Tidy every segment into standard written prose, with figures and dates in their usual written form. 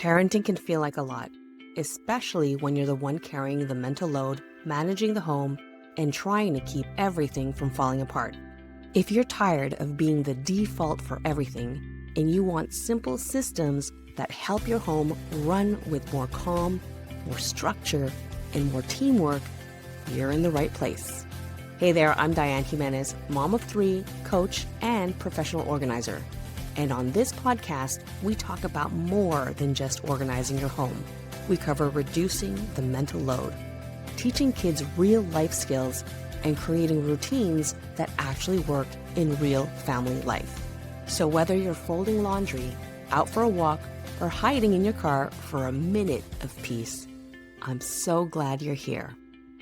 Parenting can feel like a lot, especially when you're the one carrying the mental load, managing the home, and trying to keep everything from falling apart. If you're tired of being the default for everything and you want simple systems that help your home run with more calm, more structure, and more teamwork, you're in the right place. Hey there, I'm Diane Jimenez, mom of 3, coach, and professional organizer. And on this podcast, we talk about more than just organizing your home. We cover reducing the mental load, teaching kids real life skills, and creating routines that actually work in real family life. So whether you're folding laundry, out for a walk, or hiding in your car for a minute of peace, I'm so glad you're here.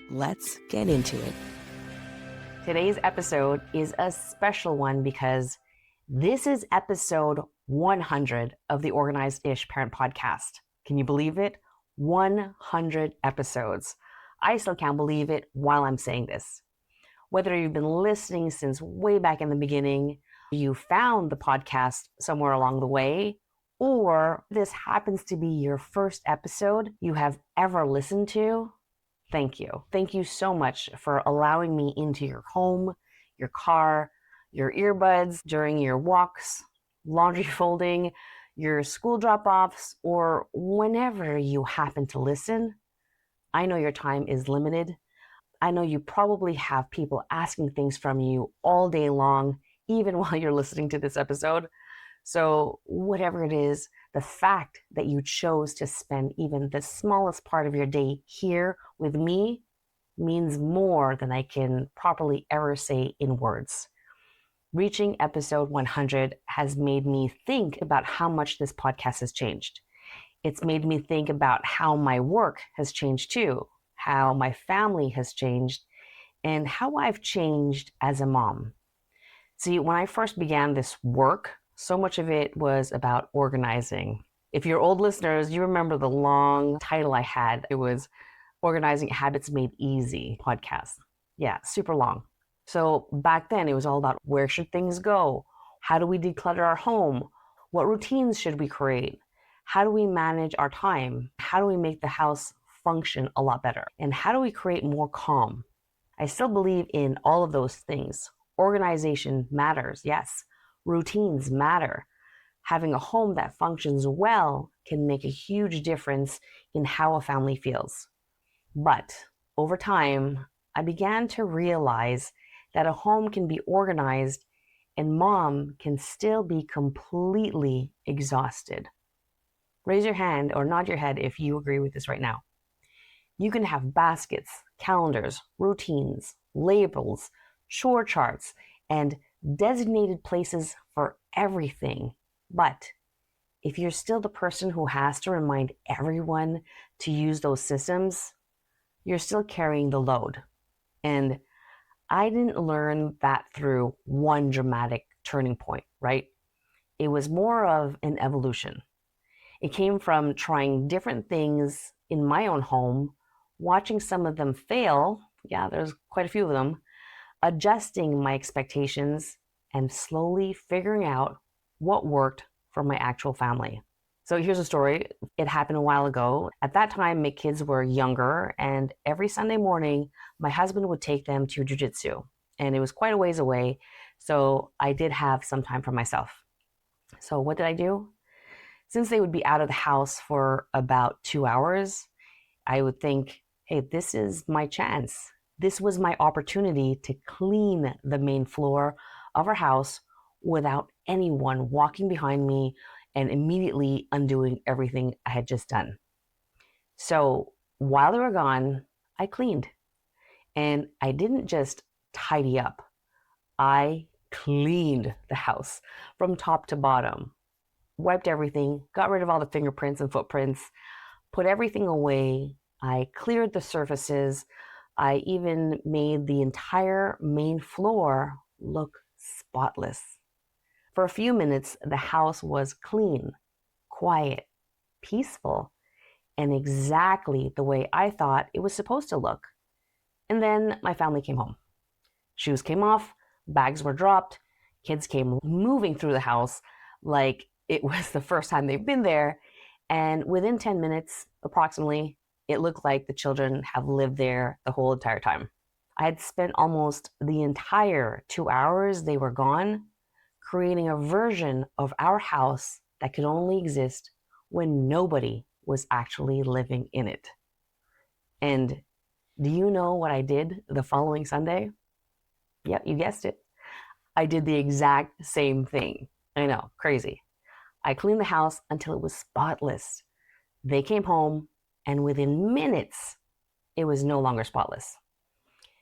Let's get into it. Today's episode is a special one because this is episode 100 of the Organized-ish Parent Podcast. Can you believe it? 100 episodes. I still can't believe it while I'm saying this. Whether you've been listening since way back in the beginning, you found the podcast somewhere along the way, or this happens to be your first episode you have ever listened to, thank you. Thank you so much for allowing me into your home, your car, your earbuds during your walks, laundry folding, your school drop-offs, or whenever you happen to listen. I know your time is limited. I know you probably have people asking things from you all day long, even while you're listening to this episode. So whatever it is, the fact that you chose to spend even the smallest part of your day here with me means more than I can properly ever say in words. Reaching episode 100 has made me think about how much this podcast has changed. It's made me think about how my work has changed too, how my family has changed, and how I've changed as a mom. See, when I first began this work, so much of it was about organizing. If you're old listeners, you remember the long title I had. It was Organizing Habits Made Easy podcast. Yeah, super long. So back then it was all about where should things go? How do we declutter our home? What routines should we create? How do we manage our time? How do we make the house function a lot better? And how do we create more calm? I still believe in all of those things. Organization matters, yes. Routines matter. Having a home that functions well can make a huge difference in how a family feels. But over time, I began to realize that a home can be organized and mom can still be completely exhausted. Raise your hand or nod your head if you agree with this right now. You can have baskets, calendars, routines, labels, chore charts, and designated places for everything. But if you're still the person who has to remind everyone to use those systems, you're still carrying the load. And I didn't learn that through one dramatic turning point, right? It was more of an evolution. It came from trying different things in my own home, watching some of them fail, yeah, there's quite a few of them, adjusting my expectations, and slowly figuring out what worked for my actual family. So here's a story. It happened a while ago. At that time, my kids were younger, and every Sunday morning, my husband would take them to jiu-jitsu. And it was quite a ways away, so I did have some time for myself. So what did I do? Since they would be out of the house for about 2 hours, I would think, hey, this is my chance. This was my opportunity to clean the main floor of our house without anyone walking behind me and immediately undoing everything I had just done. So while they were gone, I cleaned. And I didn't just tidy up. I cleaned the house from top to bottom. Wiped everything, got rid of all the fingerprints and footprints, put everything away. I cleared the surfaces. I even made the entire main floor look spotless. For a few minutes, the house was clean, quiet, peaceful, and exactly the way I thought it was supposed to look. And then my family came home. Shoes came off, bags were dropped, kids came moving through the house like it was the first time they've been there, And within 10 minutes, approximately, it looked like the children have lived there the whole entire time. I had spent almost the entire 2 hours they were gone creating a version of our house that could only exist when nobody was actually living in it. And do you know what I did the following Sunday? Yep, you guessed it. I did the exact same thing. I know, crazy. I cleaned the house until it was spotless. They came home, and within minutes, it was no longer spotless.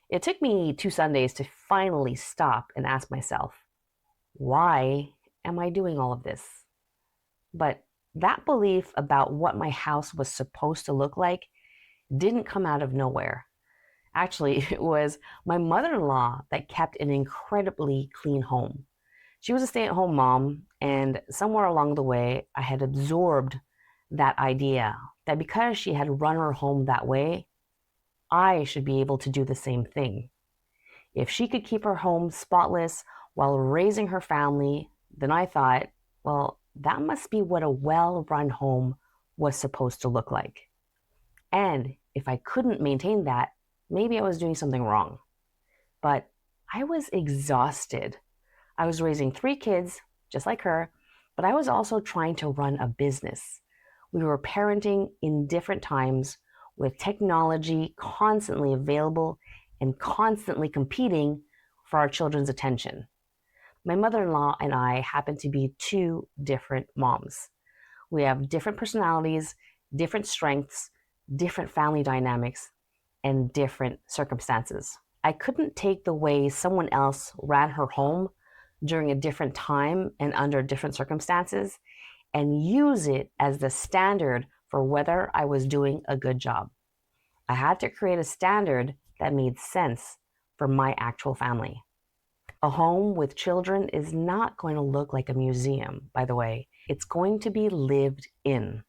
It took me 2 Sundays to finally stop and ask myself, why am I doing all of this? But that belief about what my house was supposed to look like didn't come out of nowhere. Actually, it was my mother-in-law that kept an incredibly clean home. She was a stay-at-home mom, and somewhere along the way, I had absorbed that idea that because she had run her home that way, I should be able to do the same thing. If she could keep her home spotless while raising her family, then I thought, well, that must be what a well-run home was supposed to look like. And if I couldn't maintain that, maybe I was doing something wrong. But I was exhausted. I was raising 3 kids, just like her, but I was also trying to run a business. We were parenting in different times with technology constantly available and constantly competing for our children's attention. My mother-in-law and I happen to be 2 different moms. We have different personalities, different strengths, different family dynamics, and different circumstances. I couldn't take the way someone else ran her home during a different time and under different circumstances and use it as the standard for whether I was doing a good job. I had to create a standard that made sense for my actual family. A home with children is not going to look like a museum, by the way. It's going to be lived in.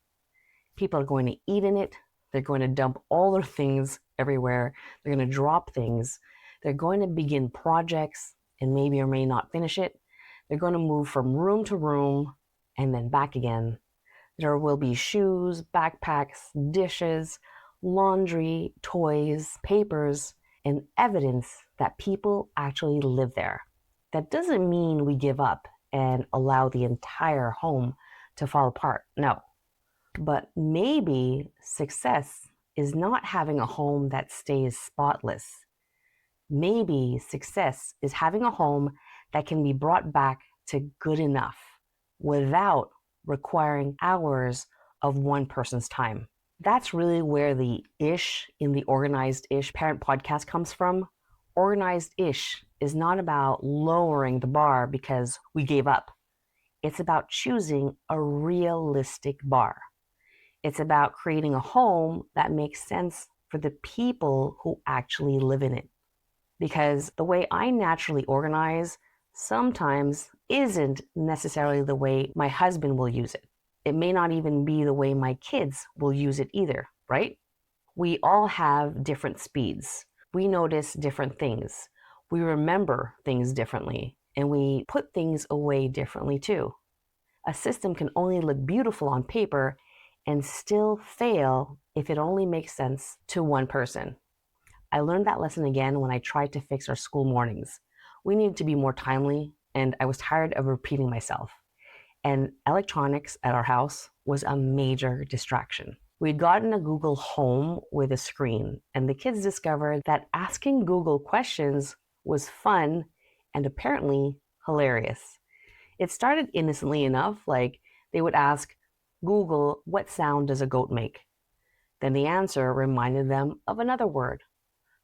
People are going to eat in it. They're going to dump all their things everywhere. They're going to drop things. They're going to begin projects and maybe or may not finish it. They're going to move from room to room and then back again. There will be shoes, backpacks, dishes, laundry, toys, papers, and evidence that people actually live there. That doesn't mean we give up and allow the entire home to fall apart. No. But maybe success is not having a home that stays spotless. Maybe success is having a home that can be brought back to good enough without requiring hours of one person's time. That's really where the ish in the Organized-ish Parent podcast comes from. Organized-ish is not about lowering the bar because we gave up. It's about choosing a realistic bar. It's about creating a home that makes sense for the people who actually live in it. Because the way I naturally organize sometimes isn't necessarily the way my husband will use it. It may not even be the way my kids will use it either, right? We all have different speeds. We notice different things. We remember things differently, and we put things away differently too. A system can only look beautiful on paper and still fail if it only makes sense to one person. I learned that lesson again when I tried to fix our school mornings. We needed to be more timely, and I was tired of repeating myself. And electronics at our house was a major distraction. We'd gotten a Google Home with a screen, and the kids discovered that asking Google questions was fun and apparently hilarious. It started innocently enough, like they would ask Google, what sound does a goat make? Then the answer reminded them of another word.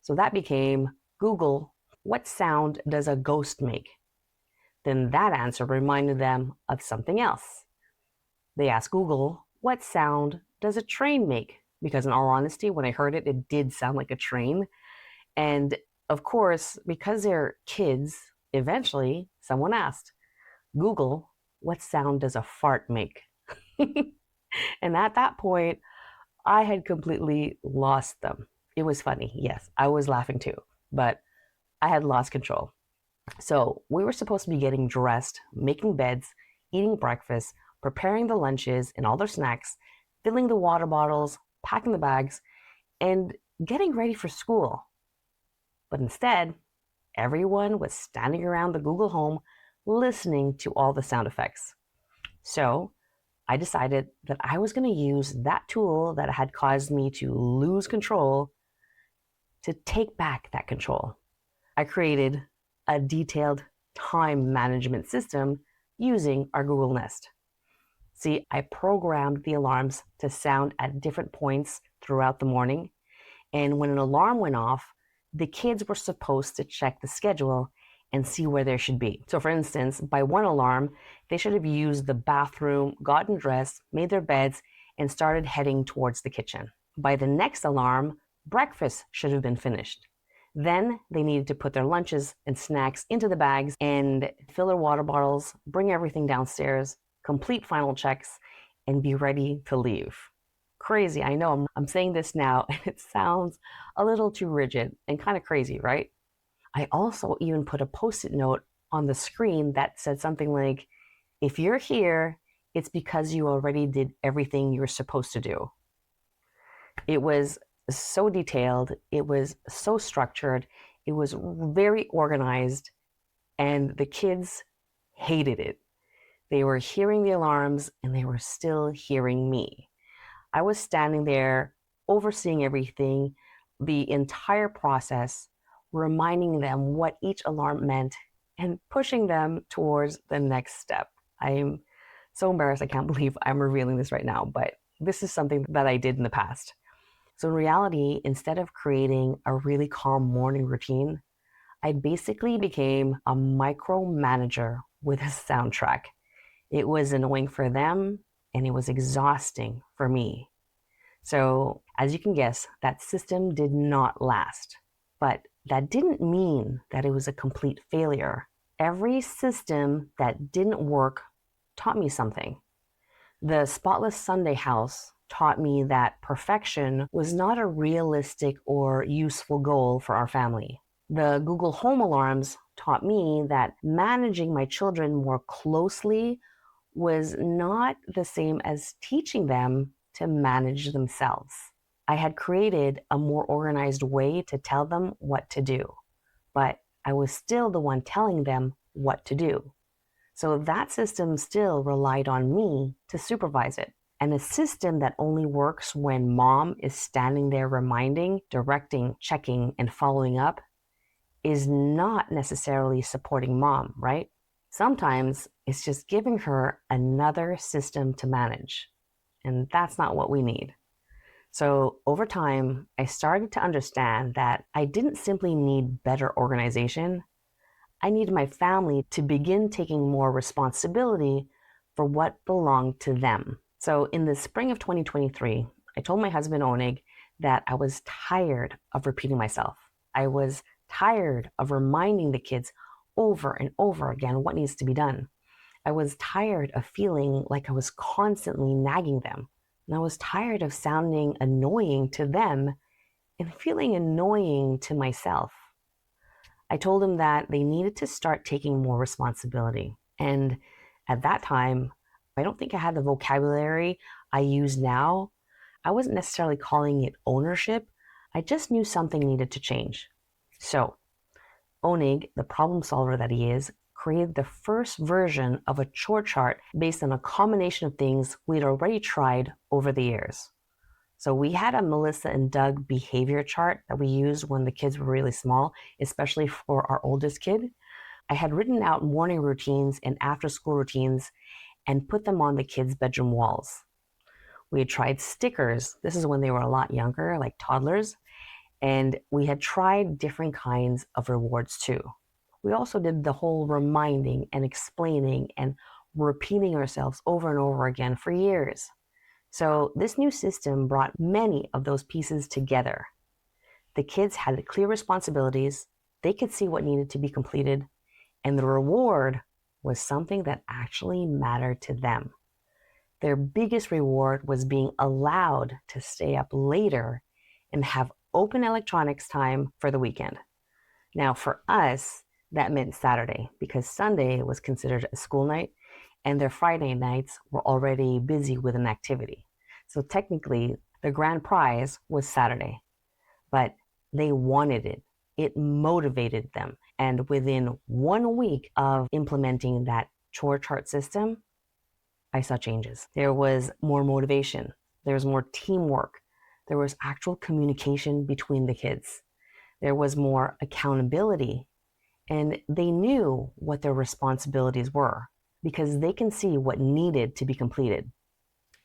So that became Google, what sound does a ghost make? Then that answer reminded them of something else. They asked Google, what sound does a train make? Because in all honesty, when I heard it, it did sound like a train. And of course, because they're kids, eventually someone asked, Google, what sound does a fart make? And at that point, I had completely lost them. It was funny. Yes, I was laughing too, but I had lost control. So we were supposed to be getting dressed, making beds, eating breakfast, preparing the lunches and all their snacks, filling the water bottles, packing the bags, and getting ready for school. But instead, everyone was standing around the Google Home listening to all the sound effects. So I decided that I was going to use that tool that had caused me to lose control to take back that control. I created a detailed time management system using our Google Nest. See, I programmed the alarms to sound at different points throughout the morning. And when an alarm went off, the kids were supposed to check the schedule and see where they should be. So for instance, by one alarm, they should have used the bathroom, gotten dressed, made their beds, and started heading towards the kitchen. By the next alarm, breakfast should have been finished. Then they needed to put their lunches and snacks into the bags and fill their water bottles, bring everything downstairs, complete final checks, and be ready to leave. Crazy, I know. I'm saying this now, and it sounds a little too rigid and kind of crazy, right? I also even put a Post-it note on the screen that said something like, if you're here, it's because you already did everything you were supposed to do. It was so detailed, it was so structured, it was very organized, and the kids hated it. They were hearing the alarms and they were still hearing me. I was standing there overseeing everything, the entire process, reminding them what each alarm meant and pushing them towards the next step. I'm so embarrassed. I can't believe I'm revealing this right now, but this is something that I did in the past. So in reality, instead of creating a really calm morning routine, I basically became a micromanager with a soundtrack. It was annoying for them and it was exhausting for me. So as you can guess, that system did not last. But that didn't mean that it was a complete failure. Every system that didn't work taught me something. The Spotless Sunday house taught me that perfection was not a realistic or useful goal for our family. The Google Home alarms taught me that managing my children more closely was not the same as teaching them to manage themselves. I had created a more organized way to tell them what to do, but I was still the one telling them what to do. So that system still relied on me to supervise it. And a system that only works when mom is standing there reminding, directing, checking, and following up is not necessarily supporting mom, right? Sometimes it's just giving her another system to manage. And that's not what we need. So over time, I started to understand that I didn't simply need better organization. I needed my family to begin taking more responsibility for what belonged to them. So in the spring of 2023, I told my husband Onig that I was tired of repeating myself. I was tired of reminding the kids over and over again what needs to be done. I was tired of feeling like I was constantly nagging them. And I was tired of sounding annoying to them and feeling annoying to myself. I told them that they needed to start taking more responsibility. And at that time, I don't think I had the vocabulary I use now. I wasn't necessarily calling it ownership. I just knew something needed to change. So, Onig, the problem solver that he is, created the first version of a chore chart based on a combination of things we'd already tried over the years. So we had a Melissa and Doug behavior chart that we used when the kids were really small, especially for our oldest kid. I had written out morning routines and after school routines and put them on the kids' bedroom walls. We had tried stickers. This is when they were a lot younger, like toddlers. And we had tried different kinds of rewards too. We also did the whole reminding and explaining and repeating ourselves over and over again for years. So this new system brought many of those pieces together. The kids had clear responsibilities, they could see what needed to be completed, and the reward was something that actually mattered to them. Their biggest reward was being allowed to stay up later and have open electronics time for the weekend. Now for us, that meant Saturday because Sunday was considered a school night and their Friday nights were already busy with an activity. So technically, the grand prize was Saturday, but they wanted it. It motivated them. And within 1 week of implementing that chore chart system, I saw changes. There was more motivation. There was more teamwork. There was actual communication between the kids. There was more accountability. And they knew what their responsibilities were because they can see what needed to be completed.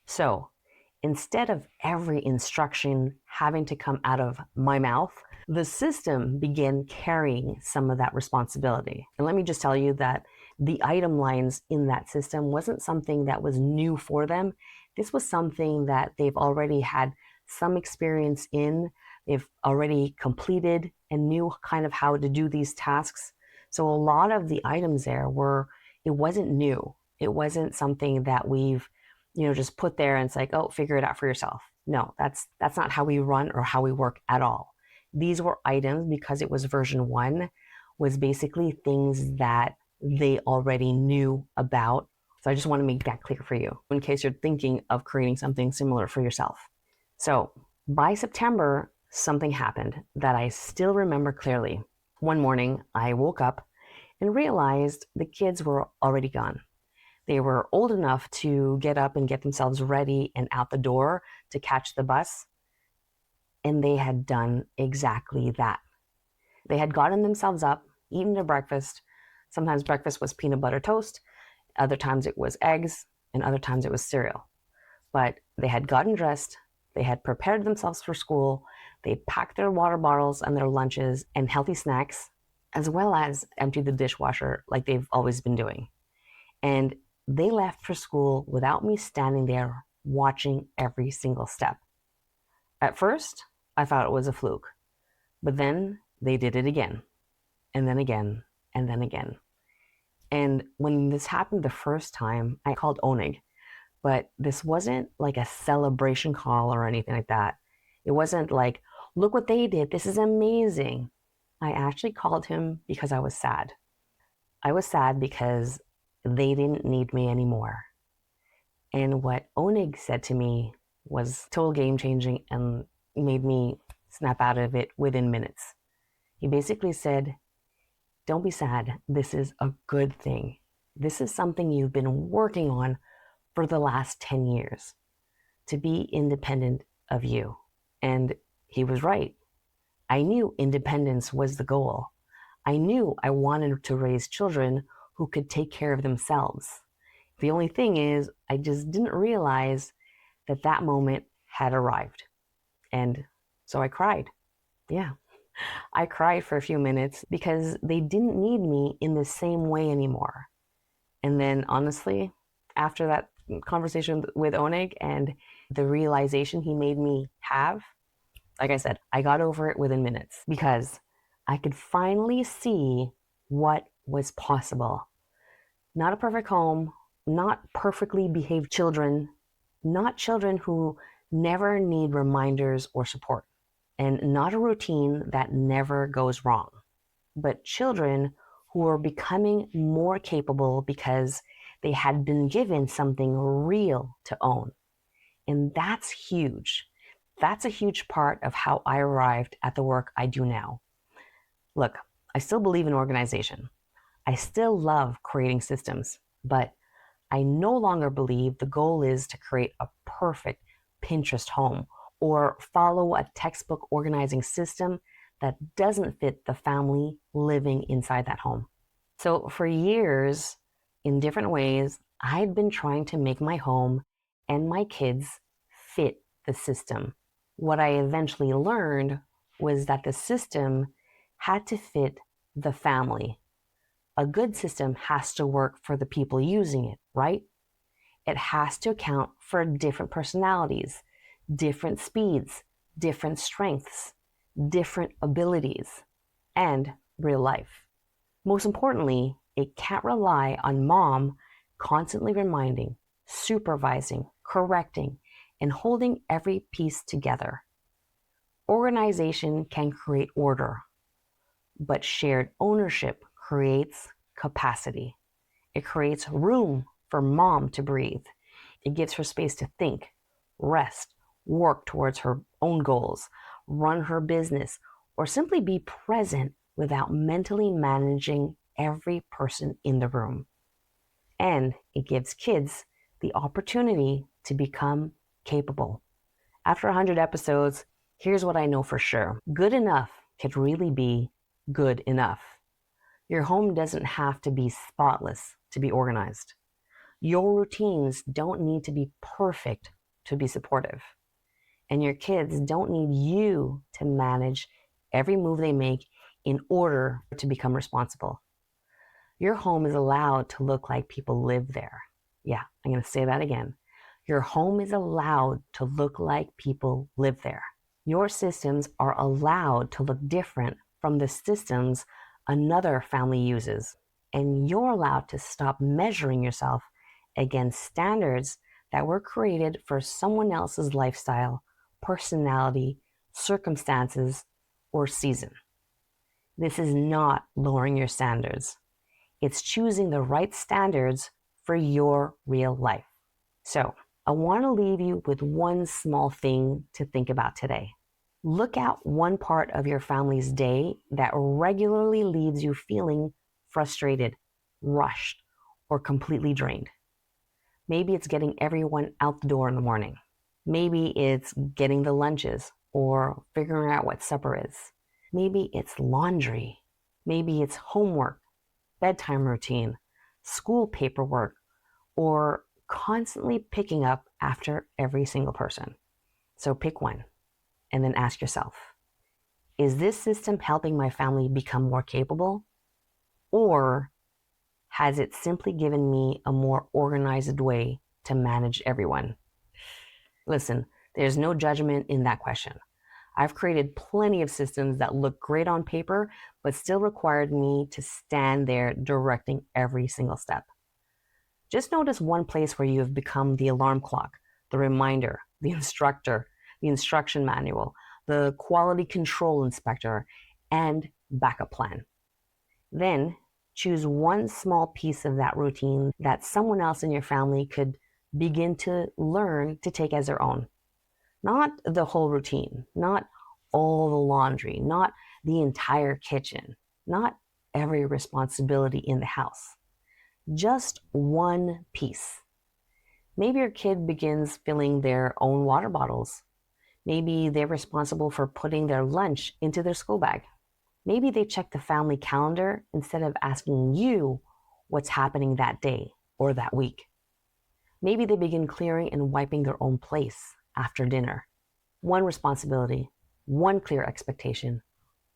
So instead of every instruction having to come out of my mouth, the system began carrying some of that responsibility. And let me just tell you that the item lines in that system wasn't something that was new for them. This was something that they've already had some experience in. They've already completed and knew kind of how to do these tasks. So a lot of the items there it wasn't new. It wasn't something that we've just put there and it's like, oh, figure it out for yourself. No, that's not how we run or how we work at all. These were items, because it was version 1, was basically things that they already knew about. So I just want to make that clear for you in case you're thinking of creating something similar for yourself. So by September, something happened that I still remember clearly. One morning, I woke up and realized the kids were already gone. They were old enough to get up and get themselves ready and out the door to catch the bus. And they had done exactly that. They had gotten themselves up, eaten their breakfast. Sometimes breakfast was peanut butter toast. Other times it was eggs, and other times it was cereal. But they had gotten dressed. They had prepared themselves for school. They packed their water bottles and their lunches and healthy snacks, as well as emptied the dishwasher like they've always been doing. And they left for school without me standing there watching every single step. At first, I thought it was a fluke, but then they did it again, and then again, and then again. And when this happened the first time, I called Onig, but this wasn't like a celebration call or anything like that. It wasn't like, look what they did, this is amazing. I actually called him because I was sad. I was sad because they didn't need me anymore. And what Onig said to me was total game changing and made me snap out of it within minutes. He basically said, don't be sad. This is a good thing. This is something you've been working on for the last 10 years, to be independent of you. And he was right. I knew independence was the goal. I knew I wanted to raise children who could take care of themselves. The only thing is, I just didn't realize that that moment had arrived. And so I cried. Yeah, I cried for a few minutes because they didn't need me in the same way anymore. And then honestly, after that conversation with Onig and the realization he made me have, like I said, I got over it within minutes because I could finally see what was possible. Not a perfect home, not perfectly behaved children, not children who never need reminders or support, and not a routine that never goes wrong, but children who are becoming more capable because they had been given something real to own. And that's huge. That's a huge part of how I arrived at the work I do now. Look, I still believe in organization. I still love creating systems, but I no longer believe the goal is to create a perfect Pinterest home or follow a textbook organizing system that doesn't fit the family living inside that home. So for years, in different ways, I'd been trying to make my home and my kids fit the system. What I eventually learned was that the system had to fit the family. A good system has to work for the people using it, right? It has to account for different personalities, different speeds, different strengths, different abilities, and real life. Most importantly, it can't rely on mom constantly reminding, supervising, correcting, and holding every piece together. Organization can create order, but shared ownership creates capacity. It creates room for mom to breathe. It gives her space to think, rest, work towards her own goals, run her business, or simply be present without mentally managing every person in the room. And it gives kids the opportunity to become capable. After 100 episodes, here's what I know for sure. Good enough could really be good enough. Your home doesn't have to be spotless to be organized. Your routines don't need to be perfect to be supportive. And your kids don't need you to manage every move they make in order to become responsible. Your home is allowed to look like people live there. Yeah, I'm going to say that again. Your home is allowed to look like people live there. Your systems are allowed to look different from the systems another family uses. And you're allowed to stop measuring yourself against standards that were created for someone else's lifestyle, personality, circumstances, or season. This is not lowering your standards. It's choosing the right standards for your real life. So, I want to leave you with one small thing to think about today. Look at one part of your family's day that regularly leaves you feeling frustrated, rushed, or completely drained. Maybe it's getting everyone out the door in the morning. Maybe it's getting the lunches or figuring out what supper is. Maybe it's laundry. Maybe it's homework, bedtime routine, school paperwork, or constantly picking up after every single person. So pick one and then ask yourself, is this system helping my family become more capable? Or has it simply given me a more organized way to manage everyone? Listen, there's no judgment in that question. I've created plenty of systems that look great on paper, but still required me to stand there directing every single step. Just notice one place where you have become the alarm clock, the reminder, the instructor, the instruction manual, the quality control inspector, and backup plan. Then choose one small piece of that routine that someone else in your family could begin to learn to take as their own. Not the whole routine, not all the laundry, not the entire kitchen, not every responsibility in the house. Just one piece. Maybe your kid begins filling their own water bottles. Maybe they're responsible for putting their lunch into their school bag. Maybe they check the family calendar instead of asking you what's happening that day or that week. Maybe they begin clearing and wiping their own place after dinner. One responsibility, one clear expectation,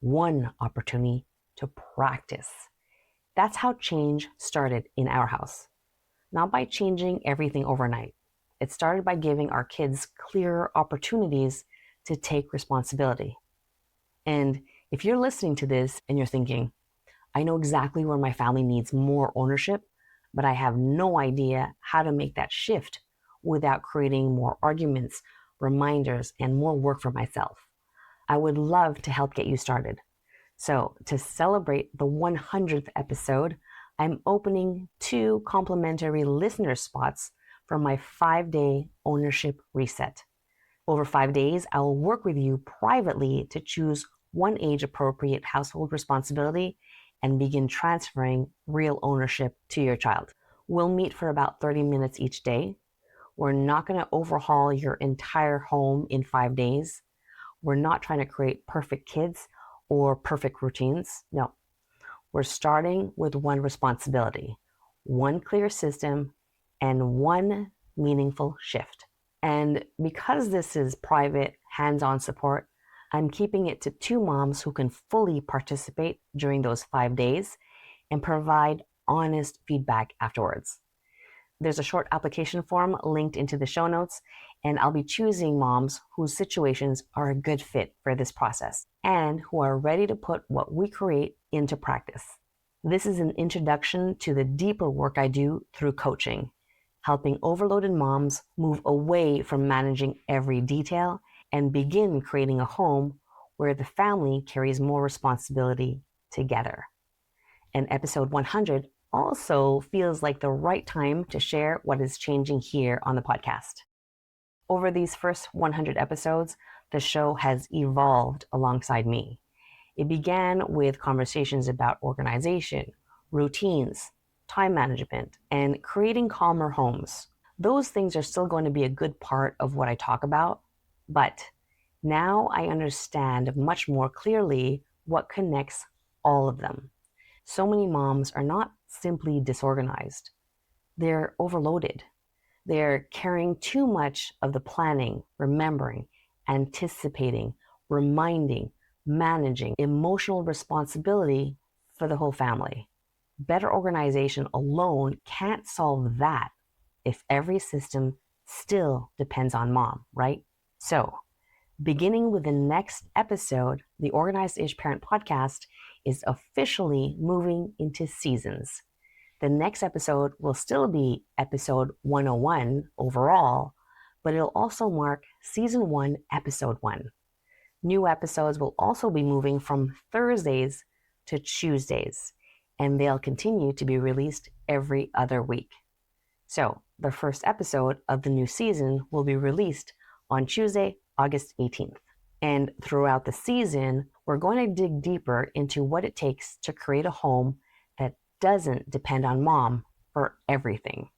one opportunity to practice. That's how change started in our house. Not by changing everything overnight. It started by giving our kids clear opportunities to take responsibility. And if you're listening to this and you're thinking, I know exactly where my family needs more ownership, but I have no idea how to make that shift without creating more arguments, reminders, and more work for myself, I would love to help get you started. So to celebrate the 100th episode, I'm opening 2 complimentary listener spots for my 5-day ownership reset. Over 5 days, I will work with you privately to choose one age-appropriate household responsibility and begin transferring real ownership to your child. We'll meet for about 30 minutes each day. We're not going to overhaul your entire home in 5 days. We're not trying to create perfect kids or perfect routines. No, we're starting with one responsibility, one clear system, and one meaningful shift. And because this is private, hands-on support, I'm keeping it to 2 moms who can fully participate during those 5 days and provide honest feedback afterwards. There's a short application form linked into the show notes, and I'll be choosing moms whose situations are a good fit for this process and who are ready to put what we create into practice. This is an introduction to the deeper work I do through coaching, helping overloaded moms move away from managing every detail and begin creating a home where the family carries more responsibility together. And episode 100 also feels like the right time to share what is changing here on the podcast. Over these first 100 episodes, the show has evolved alongside me. It began with conversations about organization, routines, time management, and creating calmer homes. Those things are still going to be a good part of what I talk about, but now I understand much more clearly what connects all of them. So many moms are not simply disorganized, they're overloaded. They're carrying too much of the planning, remembering, anticipating, reminding, managing, emotional responsibility for the whole family. Better organization alone can't solve that if every system still depends on mom, right? So, beginning with the next episode, the Organized-ish Parent podcast is officially moving into seasons. The next episode will still be episode 101 overall, but it'll also mark season 1, episode 1. New episodes will also be moving from Thursdays to Tuesdays, and they'll continue to be released every other week. So, the first episode of the new season will be released on Tuesday, August 18th. And throughout the season, we're going to dig deeper into what it takes to create a home that doesn't depend on mom for everything.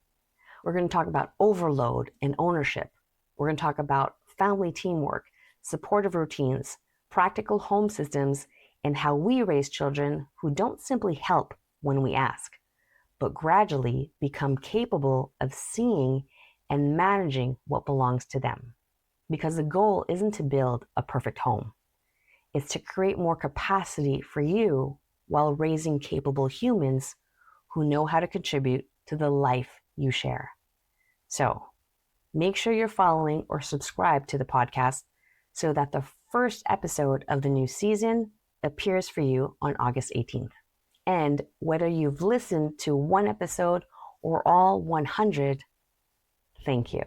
We're going to talk about overload and ownership. We're going to talk about family teamwork, supportive routines, practical home systems, and how we raise children who don't simply help when we ask, but gradually become capable of seeing and managing what belongs to them. Because the goal isn't to build a perfect home. It's to create more capacity for you while raising capable humans who know how to contribute to the life you share. So, make sure you're following or subscribe to the podcast so that the first episode of the new season appears for you on August 18th. And whether you've listened to one episode or all 100, thank you.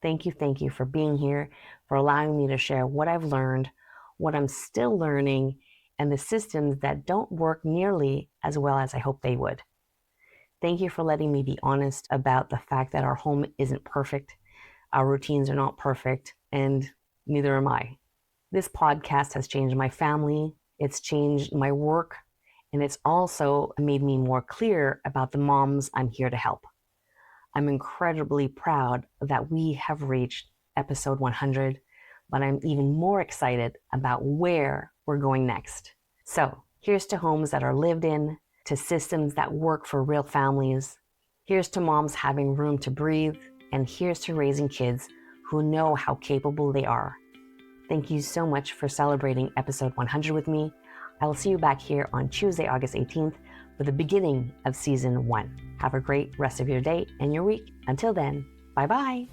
Thank you for being here, for allowing me to share what I've learned, what I'm still learning, and the systems that don't work nearly as well as I hope they would. Thank you for letting me be honest about the fact that our home isn't perfect, our routines are not perfect, and neither am I. This podcast has changed my family, it's changed my work, and it's also made me more clear about the moms I'm here to help. I'm incredibly proud that we have reached episode 100, but I'm even more excited about where we're going next. So here's to homes that are lived in, to systems that work for real families. Here's to moms having room to breathe, and here's to raising kids who know how capable they are. Thank you so much for celebrating episode 100 with me. I will see you back here on Tuesday, August 18th for the beginning of season 1. Have a great rest of your day and your week. Until then, bye-bye.